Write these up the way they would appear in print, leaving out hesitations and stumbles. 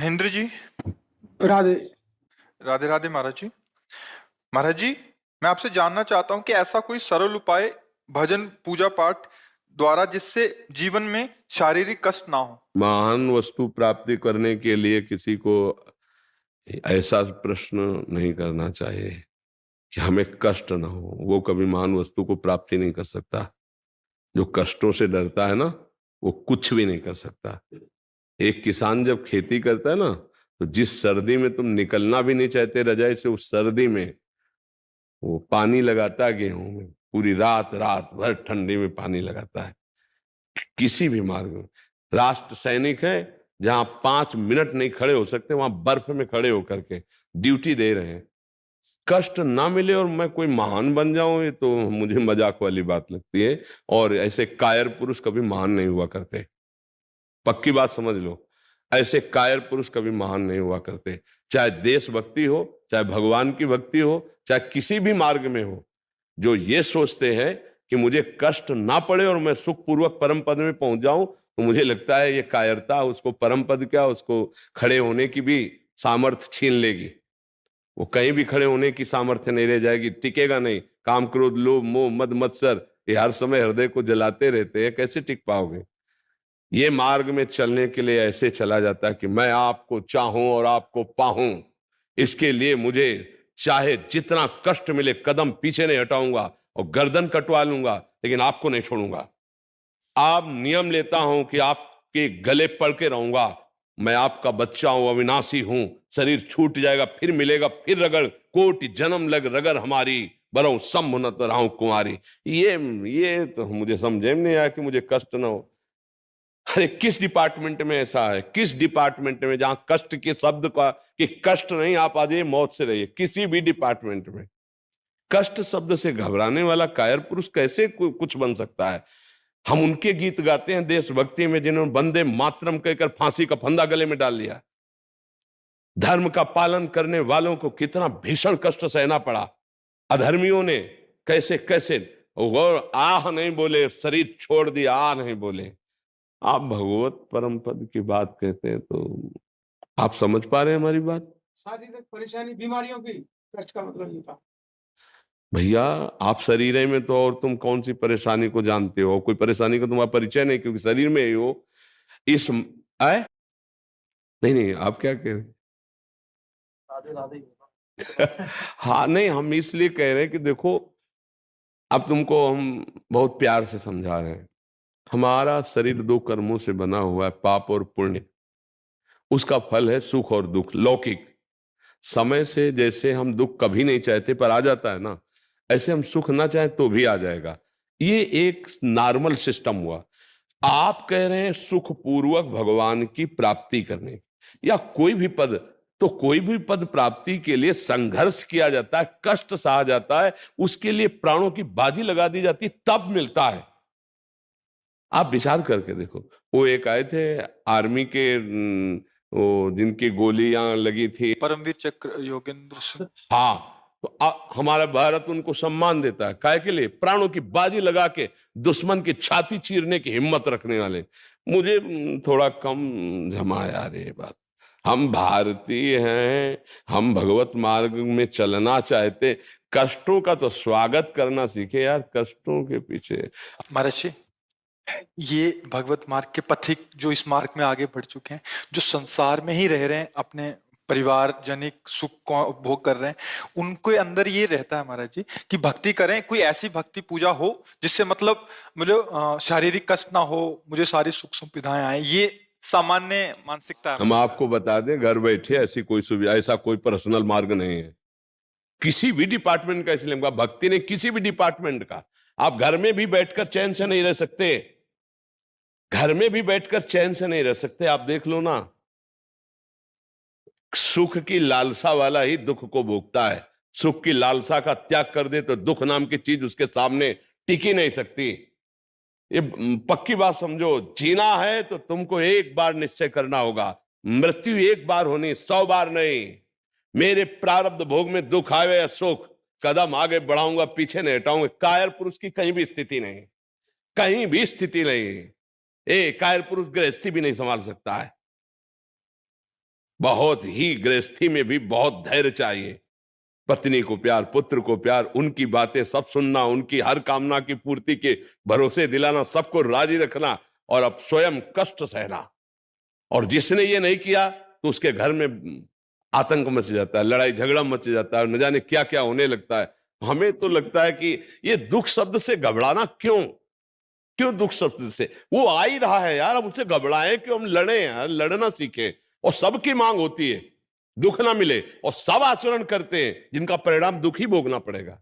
महेंद्र जी। राधे राधे राधे महाराज जी। महाराज जी, मैं आपसे जानना चाहता हूँ कि ऐसा कोई सरल उपाय भजन पूजा पाठ द्वारा जिससे जीवन में शारीरिक कष्ट ना हो। महान वस्तु प्राप्ति करने के लिए किसी को ऐसा प्रश्न नहीं करना चाहिए कि हमें कष्ट ना हो। वो कभी महान वस्तु को प्राप्ति नहीं कर सकता। जो कष्टों से डरता है ना, वो कुछ भी नहीं कर सकता। एक किसान जब खेती करता है ना, तो जिस सर्दी में तुम निकलना भी नहीं चाहते रजाई से, उस सर्दी में वो पानी लगाता है गेहूं में, पूरी रात रात भर ठंडी में पानी लगाता है। किसी भी मार्ग में राष्ट्र सैनिक है, जहां 5 मिनट नहीं खड़े हो सकते, वहां बर्फ में खड़े होकर के ड्यूटी दे रहे हैं। कष्ट ना मिले और मैं कोई महान बन जाऊं, ये तो मुझे मजाक वाली बात लगती है। और ऐसे कायर पुरुष कभी महान नहीं हुआ करते, पक्की बात समझ लो। ऐसे कायर पुरुष कभी महान नहीं हुआ करते, चाहे देशभक्ति हो, चाहे भगवान की भक्ति हो, चाहे किसी भी मार्ग में हो। जो ये सोचते हैं कि मुझे कष्ट ना पड़े और मैं सुखपूर्वक परम पद में पहुंच जाऊं, तो मुझे लगता है ये कायरता उसको परम पद क्या, उसको खड़े होने की भी सामर्थ्य छीन लेगी। वो कहीं भी खड़े होने की सामर्थ्य नहीं रह जाएगी, टिकेगा नहीं। काम क्रोध लोभ मोह मद मत्सर ये हर समय हृदय को जलाते रहते हैं, कैसे टिक पाओगे। ये मार्ग में चलने के लिए ऐसे चला जाता है कि मैं आपको चाहूं और आपको पाहूं, इसके लिए मुझे चाहे जितना कष्ट मिले कदम पीछे नहीं हटाऊंगा और गर्दन कटवा लूंगा, लेकिन आपको नहीं छोड़ूंगा। आप नियम लेता हूं कि आपके गले पड़ के रहूंगा। मैं आपका बच्चा हूं, अविनाशी हूं। शरीर छूट जाएगा फिर मिलेगा, फिर रगड़ कोटि जन्म लग रगर हमारी, बरऊं संभुनत रहूं कुमारी। ये तो मुझे समझे में नहीं आया कि मुझे कष्ट ना हो। अरे किस डिपार्टमेंट में ऐसा है, किस डिपार्टमेंट में जहां कष्ट के शब्द का कि कष्ट नहीं, आप आ जाइए मौत से रहिए। किसी भी डिपार्टमेंट में कष्ट शब्द से घबराने वाला कायर पुरुष कैसे कुछ बन सकता है। हम उनके गीत गाते हैं देशभक्ति में जिन्होंने वंदे मातरम कहकर फांसी का फंदा गले में डाल लिया। धर्म का पालन करने वालों को कितना भीषण कष्ट सहना पड़ा। अधर्मियों ने कैसे कैसे और आह नहीं बोले, शरीर छोड़ दिया, आह नहीं बोले। आप भगवत परम पद की बात कहते हैं, तो आप समझ पा रहे हैं हमारी बात। शारीरिक परेशानी बीमारियों की कष्ट का मतलब ये था। भैया आप शरीर में तो, और तुम कौन सी परेशानी को जानते हो। कोई परेशानी का तुम्हारा परिचय नहीं, क्योंकि शरीर में ही हो। इस आए नहीं नहीं, आप क्या कह रहे हैं? राधे राधे हाँ नहीं, हम इसलिए कह रहे हैं कि देखो, अब तुमको हम बहुत प्यार से समझा रहे हैं। हमारा शरीर 2 कर्मों से बना हुआ है, पाप और पुण्य। उसका फल है सुख और दुख लौकिक। समय से जैसे हम दुख कभी नहीं चाहते पर आ जाता है ना, ऐसे हम सुख ना चाहे तो भी आ जाएगा। ये एक नॉर्मल सिस्टम हुआ। आप कह रहे हैं सुख पूर्वक भगवान की प्राप्ति करने, या कोई भी पद, तो कोई भी पद प्राप्ति के लिए संघर्ष किया जाता है, कष्ट सहा जाता है, उसके लिए प्राणों की बाजी लगा दी जाती, तब मिलता है। आप विचार करके देखो, वो एक आए थे आर्मी के, वो जिनकी गोलियां लगी थी, परमवीर चक्र योगेंद्र सिंह। हाँ, तो हमारा भारत उनको सम्मान देता है। काय के लिए? प्राणों की बाजी लगा के दुश्मन की छाती चीरने की हिम्मत रखने वाले। मुझे थोड़ा कम जमा यार ये बात। हम भारतीय हैं, हम भगवत मार्ग में चलना चाहते, कष्टों का तो स्वागत करना सीखे यार, कष्टों के पीछे। महाराज जी, ये भगवत मार्ग के पथिक जो इस मार्ग में आगे बढ़ चुके हैं, जो संसार में ही रह रहे हैं, अपने परिवार जनिक सुख को उपभोग कर रहे हैं, उनके अंदर ये रहता है महाराज जी कि भक्ति करें, कोई ऐसी भक्ति पूजा हो जिससे मतलब मुझे शारीरिक कष्ट ना हो, मुझे सारी सुख सुविधाएं आए। ये सामान्य मानसिकता है। हम आपको बता दें, घर बैठे ऐसी कोई सुविधा, ऐसा कोई पर्सनल मार्ग नहीं है किसी भी डिपार्टमेंट का। इसलिए भक्ति ने किसी भी डिपार्टमेंट का, आप घर में भी बैठकर चैन से नहीं रह सकते, घर में भी बैठकर चैन से नहीं रह सकते। आप देख लो ना, सुख की लालसा वाला ही दुख को भोगता है। सुख की लालसा का त्याग कर दे तो दुख नाम की चीज उसके सामने टिकी नहीं सकती। ये पक्की बात समझो। जीना है तो तुमको एक बार निश्चय करना होगा, मृत्यु एक बार होनी, 100 बार नहीं। मेरे प्रारब्ध भोग में दुख आवे या सुख, कदम आगे बढ़ाऊंगा, पीछे नहीं हटाऊंगा। कायर पुरुष की कहीं भी स्थिति नहीं, कहीं भी स्थिति नहीं। कायर पुरुष गृहस्थी भी नहीं संभाल सकता है। बहुत ही गृहस्थी में भी बहुत धैर्य चाहिए। पत्नी को प्यार, पुत्र को प्यार, उनकी बातें सब सुनना, उनकी हर कामना की पूर्ति के भरोसे दिलाना, सबको राजी रखना और अब स्वयं कष्ट सहना। और जिसने ये नहीं किया तो उसके घर में आतंक मच जाता है, लड़ाई झगड़ा मच जाता है, न जाने क्या क्या होने लगता है। हमें तो लगता है कि ये दुख शब्द से घबराना क्यों दुख शब्द से? वो आ ही रहा है यार, अब उससे घबराएं क्यों? हम लड़े यार, लड़ना सीखे। और सबकी मांग होती है दुख ना मिले, और सब आचरण करते हैं जिनका परिणाम दुख ही भोगना पड़ेगा।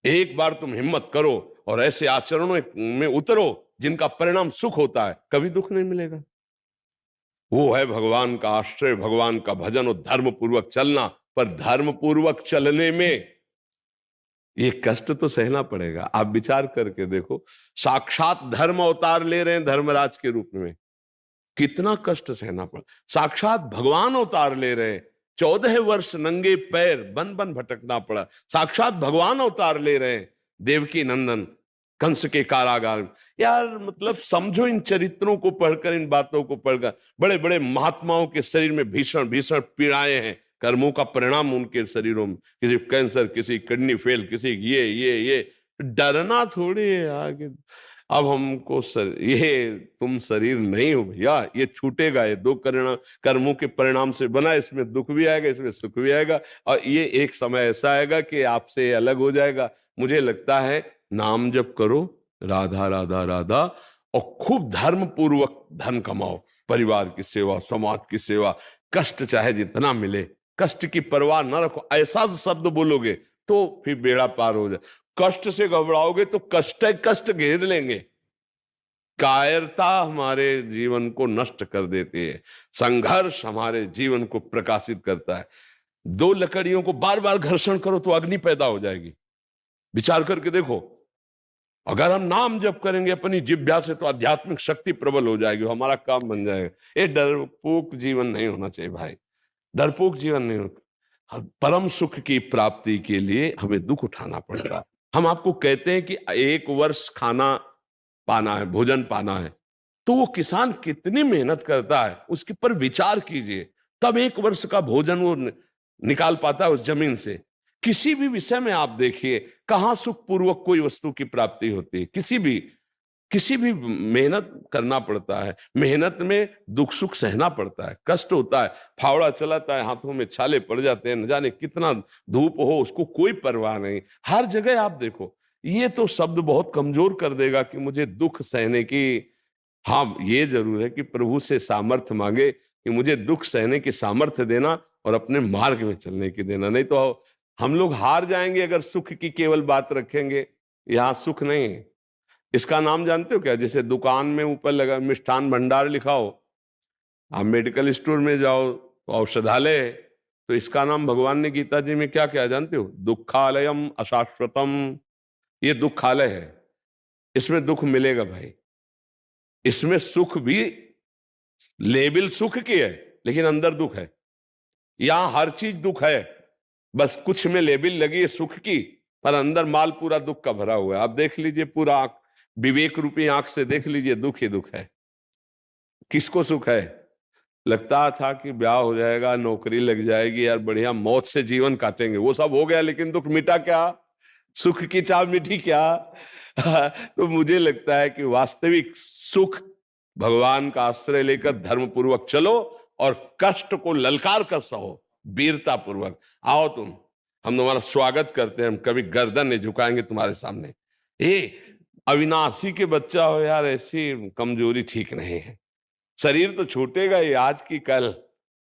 एक बार तुम हिम्मत करो और ऐसे आचरणों में उतरो जिनका परिणाम सुख होता है, कभी दुख नहीं मिलेगा। वो है भगवान का आश्रय, भगवान का भजन और धर्म पूर्वक चलना। पर धर्म पूर्वक चलने में ये कष्ट तो सहना पड़ेगा। आप विचार करके देखो, साक्षात धर्म अवतार ले रहे हैं धर्मराज के रूप में, कितना कष्ट सहना पड़ा। साक्षात भगवान अवतार ले रहे हैं, 14 वर्ष नंगे पैर बन बन भटकना पड़ा। साक्षात भगवान अवतार ले रहे हैं, देवकी नंदन कंस के कारागार में। यार मतलब समझो, इन चरित्रों को पढ़कर, इन बातों को पढ़कर, बड़े बड़े महात्माओं के शरीर में भीषण भीषण पीड़ाएं हैं, कर्मों का परिणाम उनके शरीरों में, किसी कैंसर, किसी किडनी फेल, किसी ये डरना थोड़ी है आगे। अब हमको ये तुम शरीर नहीं हो भैया, ये छूटेगा, ये दो कर्मों के परिणाम से बना, इसमें दुख भी आएगा, इसमें सुख भी आएगा, और ये एक समय ऐसा आएगा कि आपसे अलग हो जाएगा। मुझे लगता है नाम जप करो, राधा राधा राधा, और खूब धर्म पूर्वक धन कमाओ, परिवार की सेवा, समाज की सेवा, कष्ट चाहे जितना मिले, कष्ट की परवाह न रखो। ऐसा शब्द बोलोगे तो फिर बेड़ा पार हो जाए। कष्ट से घबराओगे तो कष्ट घेर लेंगे। कायरता हमारे जीवन को नष्ट कर देती है, संघर्ष हमारे जीवन को प्रकाशित करता है। दो लकड़ियों को बार बार घर्षण करो तो अग्नि पैदा हो जाएगी। विचार करके देखो, अगर हम नाम जप करेंगे अपनी जिह्वा से तो आध्यात्मिक शक्ति प्रबल हो जाएगी, हमारा काम बन जाएगा। ये डरपोक जीवन नहीं होना चाहिए भाई, डरपोक जीवन नहीं होना। परम सुख की प्राप्ति के लिए हमें दुख उठाना पड़ेगा। हम आपको कहते हैं कि 1 वर्ष खाना पाना है, भोजन पाना है, तो वो किसान कितनी मेहनत करता है उसके पर विचार कीजिए, तब 1 वर्ष का भोजन वो निकाल पाता है उस जमीन से। किसी भी विषय में आप देखिए, कहां सुख पूर्वक कोई वस्तु की प्राप्ति होती है? किसी भी मेहनत करना पड़ता है, मेहनत में दुख सुख सहना पड़ता है, कष्ट होता है, फावड़ा चलाता है, हाथों में छाले पड़ जाते हैं, न जाने कितना धूप हो, उसको कोई परवाह नहीं। हर जगह आप देखो, ये तो शब्द बहुत कमजोर कर देगा कि मुझे दुख सहने की। हाँ, ये जरूर है कि प्रभु से सामर्थ्य मांगे कि मुझे दुख सहने की सामर्थ्य देना और अपने मार्ग में चलने की देना। नहीं तो हम लोग हार जाएंगे अगर सुख की केवल बात रखेंगे। यहाँ सुख नहीं है। इसका नाम जानते हो क्या? जैसे दुकान में ऊपर लगा मिष्ठान भंडार लिखा हो, आप मेडिकल स्टोर में जाओ तो औषधालय है, तो इसका नाम भगवान ने गीता जी में क्या क्या जानते हो? दुखालयम अशाश्वतम। ये दुखालय है, इसमें दुख मिलेगा भाई। इसमें सुख भी लेबल सुख की है, लेकिन अंदर दुख है। यहां हर चीज दुख है, बस कुछ में लेबल लगी है सुख की, पर अंदर माल पूरा दुख का भरा हुआ है। आप देख लीजिए, पूरा विवेक रूपी आंख से देख लीजिए, दुख ही दुख है। किसको सुख है? लगता था कि ब्याह हो जाएगा, नौकरी लग जाएगी, यार बढ़िया मौत से जीवन काटेंगे, वो सब हो गया, लेकिन दुख मिटा क्या? सुख की चाह मिटी क्या? तो मुझे लगता है कि वास्तविक सुख भगवान का आश्रय लेकर धर्म पूर्वक चलो और कष्ट को ललकार कर सहो, वीरता पूर्वक। आओ तुम, हम तुम्हारा स्वागत करते हैं, हम कभी गर्दन नहीं झुकाएंगे तुम्हारे सामने। अविनाशी के बच्चा हो यार, ऐसी कमजोरी ठीक नहीं है। शरीर तो छूटेगा ही आज की कल,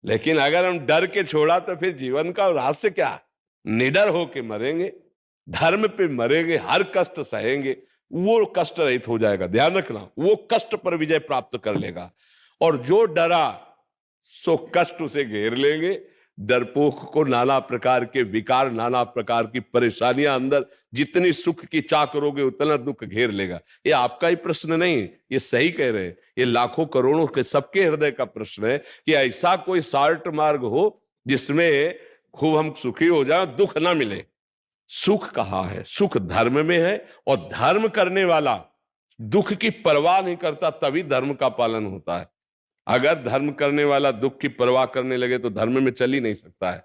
लेकिन अगर हम डर के छोड़ा तो फिर जीवन का रहस्य क्या? निडर होके मरेंगे, धर्म पे मरेंगे, हर कष्ट सहेंगे, वो कष्ट रहित हो जाएगा। ध्यान रखना, वो कष्ट पर विजय प्राप्त कर लेगा। और जो डरा सो कष्ट उसे घेर लेंगे। डरपोक को नाना प्रकार के विकार, नाना प्रकार की परेशानियां, अंदर जितनी सुख की चाह करोगे उतना दुख घेर लेगा। ये आपका ही प्रश्न नहीं, ये सही कह रहे हैं, ये लाखों करोड़ों के सबके हृदय का प्रश्न है कि ऐसा कोई शार्ट मार्ग हो जिसमें खूब हम सुखी हो जाए, दुख ना मिले। सुख कहाँ है? सुख धर्म में है, और धर्म करने वाला दुख की परवाह नहीं करता, तभी धर्म का पालन होता है। अगर धर्म करने वाला दुख की परवाह करने लगे तो धर्म में चल ही नहीं सकता है।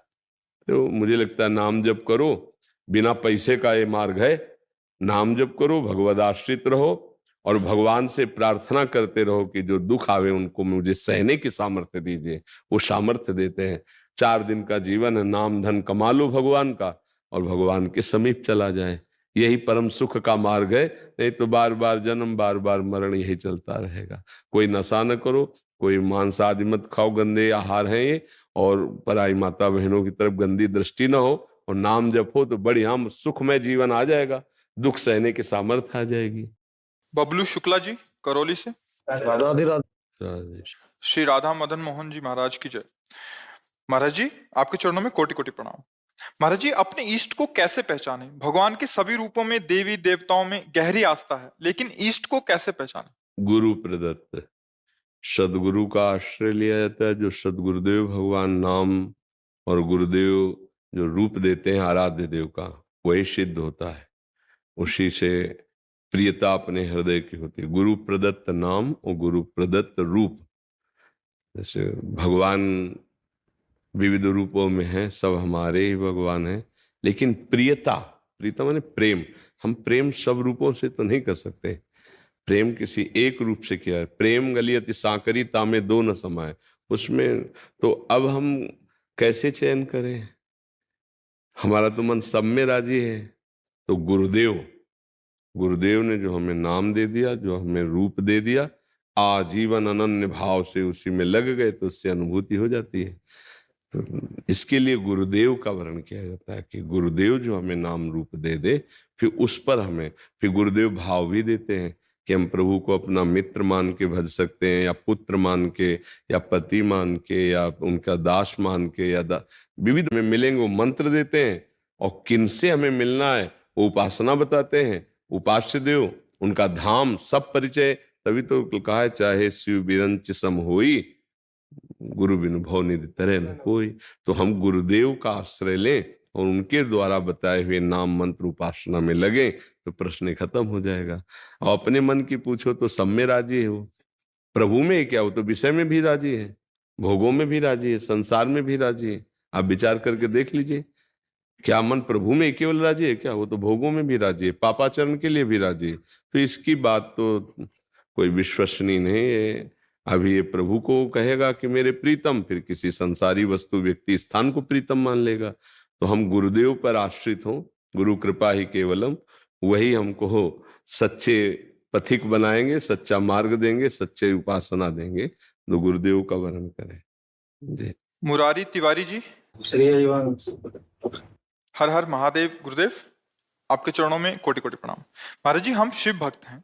तो मुझे लगता है नाम जप करो, बिना पैसे का ये मार्ग है। नाम जप करो, भगवद आश्रित रहो और भगवान से प्रार्थना करते रहो कि जो दुख आवे उनको मुझे सहने की सामर्थ्य दीजिए। वो सामर्थ्य देते हैं। 4 दिन का जीवन है, नाम धन कमा लो भगवान का और भगवान के समीप चला जाए। यही परम सुख का मार्ग है। नहीं तो बार बार जन्म, बार बार मरण, यही चलता रहेगा। कोई नशा न करो, कोई मांस आदि मत खाओ, गंदे आहार हैं ये, और पराई माता बहनों की तरफ गंदी दृष्टि न हो, और नाम जपो तो बढ़िया सुखमय जीवन आ जाएगा, दुख सहने की सामर्थ्य आ जाएगी। बबलू शुक्ला जी करौली से। राधे राधे। राधे। श्री राधा मदन मोहन जी महाराज की जय। महाराज जी आपके चरणों में कोटि कोटि प्रणाम। महाराज जी अपने इष्ट को कैसे पहचाने? भगवान के सभी रूपों में, देवी देवताओं में गहरी आस्था है, लेकिन इष्ट को कैसे पहचाने? गुरु प्रदत्त सदगुरु का आश्रय लिया जाता है। जो सदगुरुदेव भगवान नाम और गुरुदेव जो रूप देते हैं आराध्य देव का, वही सिद्ध होता है। उसी से प्रियता अपने हृदय की होती है। गुरु प्रदत्त नाम और गुरु प्रदत्त रूप। जैसे भगवान विविध रूपों में हैं, सब हमारे ही भगवान हैं, लेकिन प्रियता, प्रीता माने प्रेम। हम प्रेम सब रूपों से तो नहीं कर सकते। प्रेम किसी एक रूप से किया है। प्रेम गलियति सांकरी तामे दो न समाये, उसमें तो अब हम कैसे चयन करें? हमारा तो मन सब में राजी है। तो गुरुदेव ने जो हमें नाम दे दिया, जो हमें रूप दे दिया, आजीवन अनन्य भाव से उसी में लग गए तो उससे अनुभूति हो जाती है। तो इसके लिए गुरुदेव का वर्णन किया जाता है कि गुरुदेव जो हमें नाम रूप दे दे, फिर उस पर हमें फिर गुरुदेव भाव भी देते हैं कि हम प्रभु को अपना मित्र मान के भज सकते हैं, या पुत्र मान के, या पति मान के, या उनका दास मान के, या विविध में मिलेंगे। वो मंत्र देते हैं और किनसे हमें मिलना है वो उपासना बताते हैं। उपास्य देव, उनका धाम, सब परिचय। तभी तो कहा है चाहे शिव बिरंच सम होई, गुरु बिनु भव निधि तरह न कोई। तो हम गुरुदेव का आश्रय लें और उनके द्वारा बताए हुए नाम मंत्र उपासना में लगे तो प्रश्न खत्म हो जाएगा। और अपने मन की पूछो तो सब में राजी है वो। प्रभु में क्या, वो तो विषय में भी राजी है, भोगों में भी राजी है, संसार में भी राजी है। आप विचार करके देख लीजिए, क्या मन प्रभु में केवल राजी है क्या? वो तो भोगों में भी राजी है, पापाचरण के लिए भी राजी है। तो इसकी बात तो कोई विश्वसनीय नहीं है। अभी ये प्रभु को कहेगा कि मेरे प्रीतम, फिर किसी संसारी वस्तु व्यक्ति स्थान को प्रीतम मान लेगा। तो हम गुरुदेव पर आश्रित हों, गुरु कृपा ही केवलम, वही हमको सच्चे पथिक बनाएंगे, सच्चा मार्ग देंगे, सच्चे उपासना देंगे। तो गुरुदेव का वर्णन करें जी। मुरारी तिवारी जी। श्री हरिवंश। हर हर महादेव। गुरुदेव आपके चरणों में कोटि कोटि प्रणाम। महाराज जी हम शिव भक्त हैं।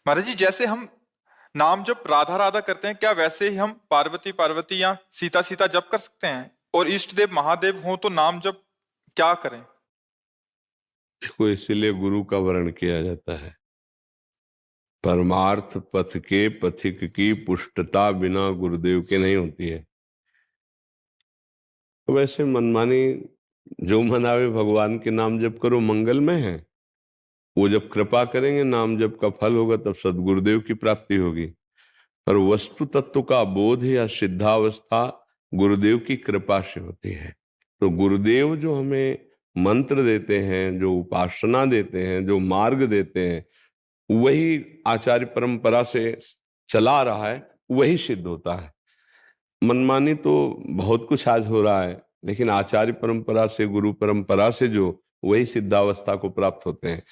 महाराज जी जैसे हम नाम जब राधा राधा करते हैं, क्या वैसे ही हम पार्वती पार्वती या सीता सीता जप कर सकते हैं? और इष्ट देव महादेव हो तो नाम जप क्या करें? देखो, इसीलिए गुरु का वर्णन किया जाता है। परमार्थ पथ के पथिक की पुष्टता बिना गुरुदेव के नहीं होती है। तो वैसे मनमानी जो मनावे भगवान के नाम जप करो, मंगलमय है। वो जब कृपा करेंगे, नाम जप का फल होगा, तब सदगुरुदेव की प्राप्ति होगी। पर वस्तु तत्व का बोध या सिद्धावस्था गुरुदेव की कृपा से होती है। तो गुरुदेव जो हमें मंत्र देते हैं, जो उपासना देते हैं, जो मार्ग देते हैं, वही आचार्य परंपरा से चला आ रहा है, वही सिद्ध होता है। मनमानी तो बहुत कुछ आज हो रहा है, लेकिन आचार्य परंपरा से, गुरु परंपरा से जो, वही सिद्धावस्था को प्राप्त होते हैं।